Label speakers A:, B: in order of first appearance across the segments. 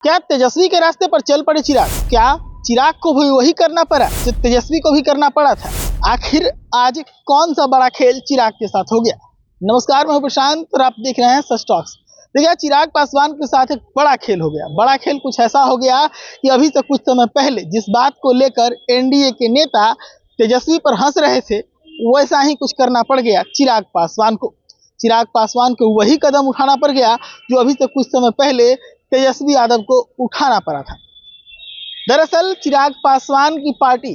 A: क्या तेजस्वी के रास्ते पर चल पड़े चिराग? क्या चिराग को भी वही करना पड़ा जो तेजस्वी को भी करना पड़ा था? आखिर आज कौन सा बड़ा खेल चिराग के साथ हो गया? नमस्कार, मैं हूं प्रशांत और आप देख रहे हैं सच टॉक्स। देखिए, चिराग पासवान के साथ एक बड़ा खेल हो गया। बड़ा खेल कुछ ऐसा हो गया कि अभी से कुछ समय पहले जिस बात को लेकर एनडीए के नेता तेजस्वी पर हंस रहे थे, वैसा ही कुछ करना पड़ गया चिराग पासवान को। चिराग पासवान को वही कदम उठाना पड़ गया जो अभी से कुछ समय पहले तेजस्वी यादव को उठाना पड़ा था। दरअसल चिराग पासवान की पार्टी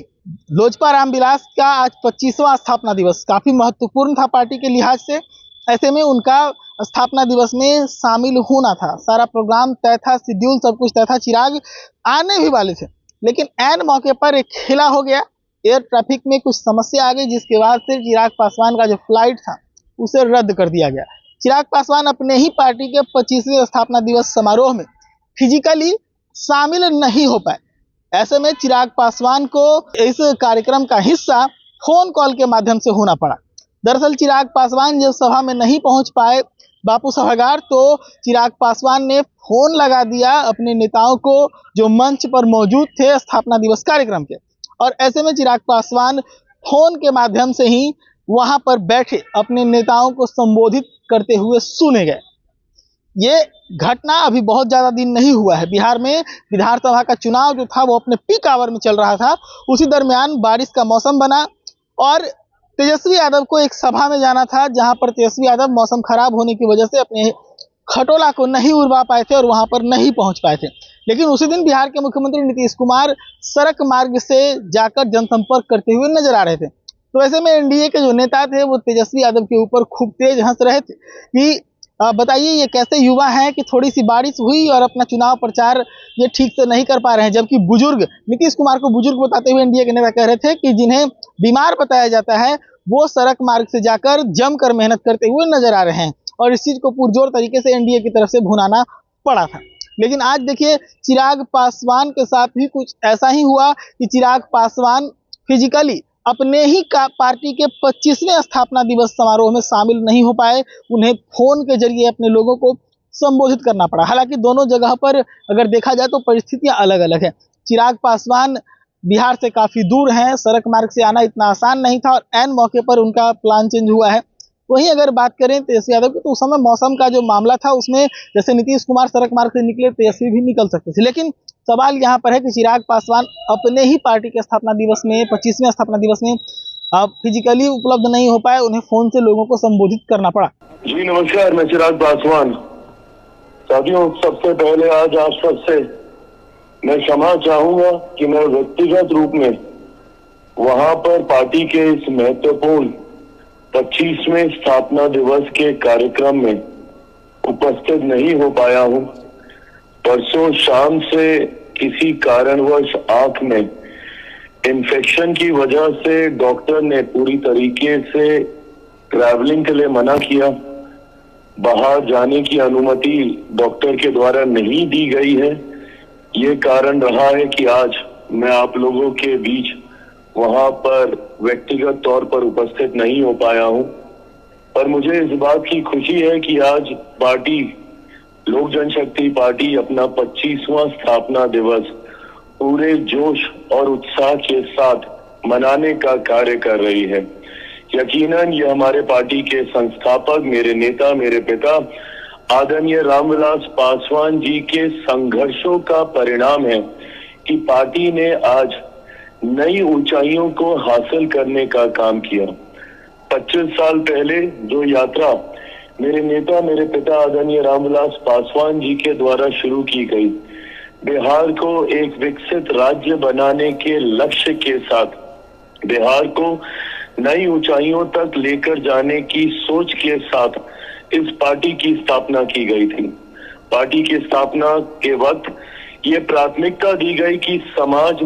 A: लोजपा रामविलास का आज 25वां स्थापना दिवस काफी महत्वपूर्ण था पार्टी के लिहाज से। ऐसे में उनका स्थापना दिवस में शामिल होना था, सारा प्रोग्राम तय था, शेड्यूल सब कुछ तय था। चिराग आने भी वाले थे, लेकिन ऐन मौके पर एक खेला हो गया। एयर ट्रैफिक में कुछ समस्या आ गई, जिसके बाद से चिराग पासवान का जो फ्लाइट था उसे रद्द कर दिया गया। चिराग पासवान अपने ही पार्टी के 25वें स्थापना दिवस समारोह में फिजिकली शामिल नहीं हो पाए। ऐसे में चिराग पासवान को इस कार्यक्रम का हिस्सा फोन कॉल के माध्यम से होना पड़ा। दरअसल चिराग पासवान जब सभा में नहीं पहुंच पाए बापू सभागार, तो चिराग पासवान ने फोन लगा दिया अपने नेताओं को जो मंच पर मौजूद थे स्थापना दिवस कार्यक्रम के। और ऐसे में चिराग पासवान फोन के माध्यम से ही वहां पर बैठे अपने नेताओं को संबोधित करते हुए सुने गए। ये घटना अभी बहुत ज्यादा दिन नहीं हुआ है। बिहार में विधानसभा का चुनाव जो था वो अपने पीक आवर में चल रहा था। उसी दरमियान बारिश का मौसम बना और तेजस्वी यादव को एक सभा में जाना था, जहां पर तेजस्वी यादव मौसम खराब होने की वजह से अपने खटोला को नहीं उड़वा पाए थे और वहां पर नहीं पहुंच पाए थे। लेकिन उसी दिन बिहार के मुख्यमंत्री नीतीश कुमार सड़क मार्ग से जाकर जनसंपर्क करते हुए नजर आ रहे थे। तो ऐसे में एनडीए के जो नेता थे वो तेजस्वी यादव के ऊपर खूब तेज हंस रहे थे कि बताइए ये कैसे युवा हैं कि थोड़ी सी बारिश हुई और अपना चुनाव प्रचार ये ठीक से नहीं कर पा रहे हैं। जबकि बुजुर्ग नीतीश कुमार को बुजुर्ग बताते हुए एनडीए के नेता कह रहे थे कि जिन्हें बीमार बताया जाता है वो सड़क मार्ग से जाकर जमकर मेहनत करते हुए नजर आ रहे हैं। और इस चीज को पुरजोर तरीके से एनडीए की तरफ से भुनाना पड़ा था। लेकिन आज देखिए, चिराग पासवान के साथ भी कुछ ऐसा ही हुआ कि चिराग पासवान फिजिकली अपने ही पार्टी के 25वें स्थापना दिवस समारोह में शामिल नहीं हो पाए। उन्हें फोन के जरिए अपने लोगों को संबोधित करना पड़ा। हालांकि दोनों जगह पर अगर देखा जाए तो परिस्थितियां अलग अलग हैं। चिराग पासवान बिहार से काफी दूर हैं, सड़क मार्ग से आना इतना आसान नहीं था और ऐन मौके पर उनका प्लान चेंज हुआ है। वहीं अगर बात करें तेजस्वी यादव की, तो उस समय मौसम का जो मामला था उसमें जैसे नीतीश कुमार सड़क मार्ग से निकले, तेजस्वी भी निकल सकते थे। लेकिन सवाल यहाँ पर है कि चिराग पासवान अपने ही पार्टी के स्थापना दिवस में 25वें स्थापना दिवस में फिजिकली उपलब्ध नहीं हो पाए, उन्हें फोन से लोगों को संबोधित करना पड़ा।
B: जी नमस्कार, मैं चिराग पासवान। साथियों, सबसे पहले आज आप सबसे मैं क्षमा चाहूंगा कि मैं व्यक्तिगत रूप में वहां पर पार्टी के इस महत्वपूर्ण 25वें स्थापना दिवस के कार्यक्रम में उपस्थित नहीं हो पाया हूं। परसों शाम से किसी कारणवश आंख में इन्फेक्शन की वजह से डॉक्टर ने पूरी तरीके से ट्रैवलिंग के लिए मना किया। बाहर जाने की अनुमति डॉक्टर के द्वारा नहीं दी गई है। ये कारण रहा है कि आज मैं आप लोगों के बीच वहां पर व्यक्तिगत तौर पर उपस्थित नहीं हो पाया हूं। पर मुझे इस बात की खुशी है कि आज पार्टी लोक जनशक्ति पार्टी अपना 25वां स्थापना दिवस पूरे जोश और उत्साह के साथ मनाने का कार्य कर रही है। यकीनन यह हमारे पार्टी के संस्थापक, मेरे नेता, मेरे पिता आदरणीय रामविलास पासवान जी के संघर्षों का परिणाम है कि पार्टी ने आज नई ऊंचाइयों को हासिल करने का काम किया। 25 साल पहले जो यात्रा मेरे नेता, मेरे पिता आदरणीय रामविलास पासवान जी के द्वारा शुरू की गई, बिहार को एक विकसित राज्य बनाने के लक्ष्य के साथ, बिहार को नई ऊंचाइयों तक लेकर जाने की सोच के साथ इस पार्टी की स्थापना की गई थी। पार्टी की स्थापना के वक्त ये प्राथमिकता दी गई कि समाज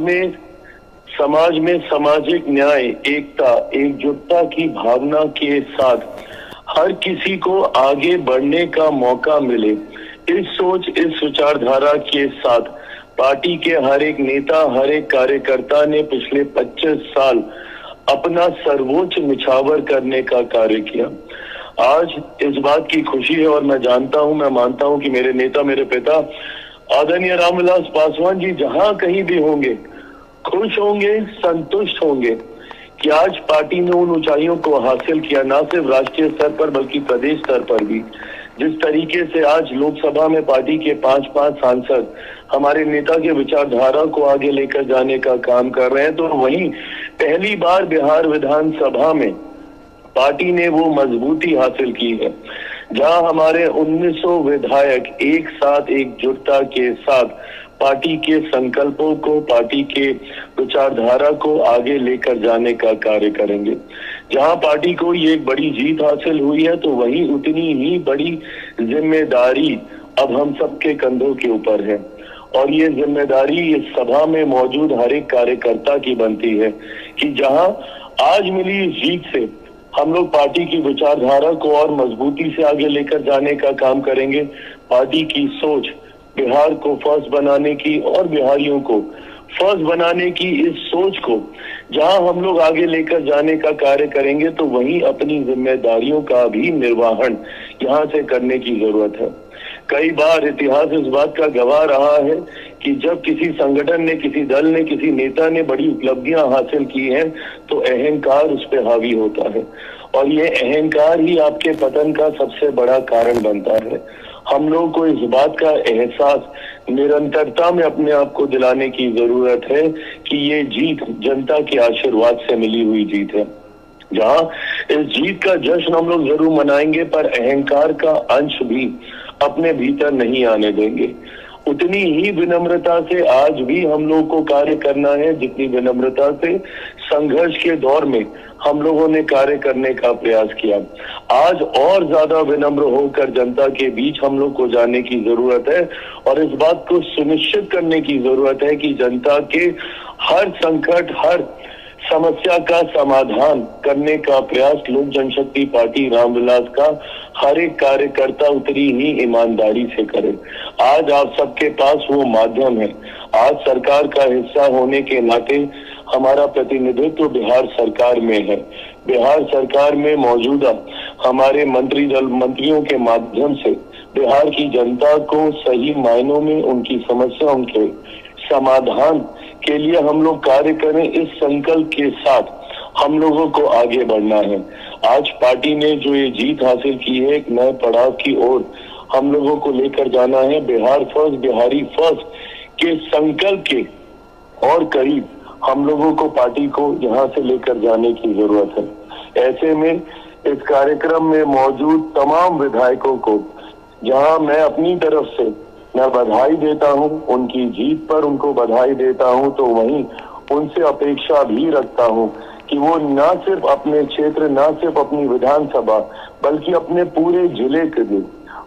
B: में सामाजिक न्याय, एकता, एकजुटता की भावना के साथ हर किसी को आगे बढ़ने का मौका मिले। इस सोच, इस विचारधारा के साथ पार्टी के हर एक नेता, हर एक कार्यकर्ता ने पिछले 25 साल अपना सर्वोच्च निछावर करने का कार्य किया। आज इस बात की खुशी है और मैं जानता हूं, मैं मानता हूं कि मेरे नेता, मेरे पिता आदरणीय रामविलास पासवान जी जहां कहीं भी होंगे, खुश होंगे, संतुष्ट होंगे कि आज पार्टी ने उन ऊंचाइयों को हासिल किया, न सिर्फ राष्ट्रीय स्तर पर बल्कि प्रदेश स्तर पर भी। जिस तरीके से आज लोकसभा में पार्टी के 5 सांसद हमारे नेता के विचारधारा को आगे लेकर जाने का काम कर रहे हैं, तो वहीं पहली बार बिहार विधानसभा में पार्टी ने वो मजबूती हासिल की है जहां हमारे 1900 विधायक एक साथ एकजुटता के साथ पार्टी के संकल्पों को, पार्टी के विचारधारा को आगे लेकर जाने का कार्य करेंगे। जहां पार्टी को ये एक बड़ी जीत हासिल हुई है, तो वहीं उतनी ही बड़ी जिम्मेदारी अब हम सबके कंधों के ऊपर है। और ये जिम्मेदारी इस सभा में मौजूद हर एक कार्यकर्ता की बनती है कि जहां आज मिली इस जीत से हम लोग पार्टी की विचारधारा को और मजबूती से आगे लेकर जाने का काम करेंगे। पार्टी की सोच बिहार को फर्स्ट बनाने की और बिहारियों को फर्स्ट बनाने की इस सोच को जहां हम लोग आगे लेकर जाने का कार्य करेंगे, तो वहीं अपनी जिम्मेदारियों का भी निर्वहन यहां से करने की जरूरत है। कई बार इतिहास इस बात का गवाह रहा है कि जब किसी संगठन ने, किसी दल ने, किसी नेता ने बड़ी उपलब्धियां हासिल की हैं, तो अहंकार उस पर हावी होता है और ये अहंकार ही आपके पतन का सबसे बड़ा कारण बनता है। हम लोगों को इस बात का एहसास निरंतरता में अपने आप को दिलाने की जरूरत है कि ये जीत जनता के आशीर्वाद से मिली हुई जीत है। जहां इस जीत का जश्न हम लोग जरूर मनाएंगे, पर अहंकार का अंश भी अपने भीतर नहीं आने देंगे। उतनी ही विनम्रता से आज भी हम लोग को कार्य करना है जितनी विनम्रता से संघर्ष के दौर में हम लोगों ने कार्य करने का प्रयास किया। आज और ज्यादा विनम्र होकर जनता के बीच हम लोग को जाने की जरूरत है और इस बात को सुनिश्चित करने की जरूरत है कि जनता के हर संकट, हर समस्या का समाधान करने का प्रयास लोक जनशक्ति पार्टी रामविलास का हर एक कार्यकर्ता उतनी ही ईमानदारी से करे। आज आप सबके पास वो माध्यम है। आज सरकार का हिस्सा होने के नाते हमारा प्रतिनिधित्व बिहार सरकार में है। बिहार सरकार में मौजूदा हमारे मंत्रियों के माध्यम से बिहार की जनता को सही मायनों में उनकी समस्याओं के समाधान के लिए हम लोग कार्य करें, इस संकल्प के साथ हम लोगों को आगे बढ़ना है। आज पार्टी ने जो ये जीत हासिल की है, एक नए पड़ाव की ओर हम लोगों को लेकर जाना है। बिहार फर्स्ट, बिहारी फर्स्ट के संकल्प के और करीब हम लोगों को पार्टी को यहाँ से लेकर जाने की जरूरत है। ऐसे में इस कार्यक्रम में मौजूद तमाम विधायकों को जहाँ मैं अपनी तरफ से मैं बधाई देता हूं, उनकी जीत पर उनको बधाई देता हूं, तो वहीं उनसे अपेक्षा भी रखता हूं कि वो न सिर्फ अपने क्षेत्र, न सिर्फ अपनी विधानसभा, बल्कि अपने पूरे जिले के लिए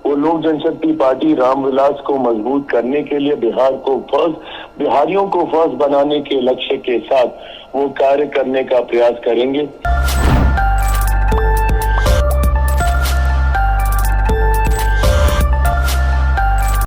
B: वो लोक जनशक्ति पार्टी रामविलास को मजबूत करने के लिए बिहार को फर्स्ट, बिहारियों को फर्स्ट बनाने के लक्ष्य के साथ वो कार्य करने का प्रयास करेंगे।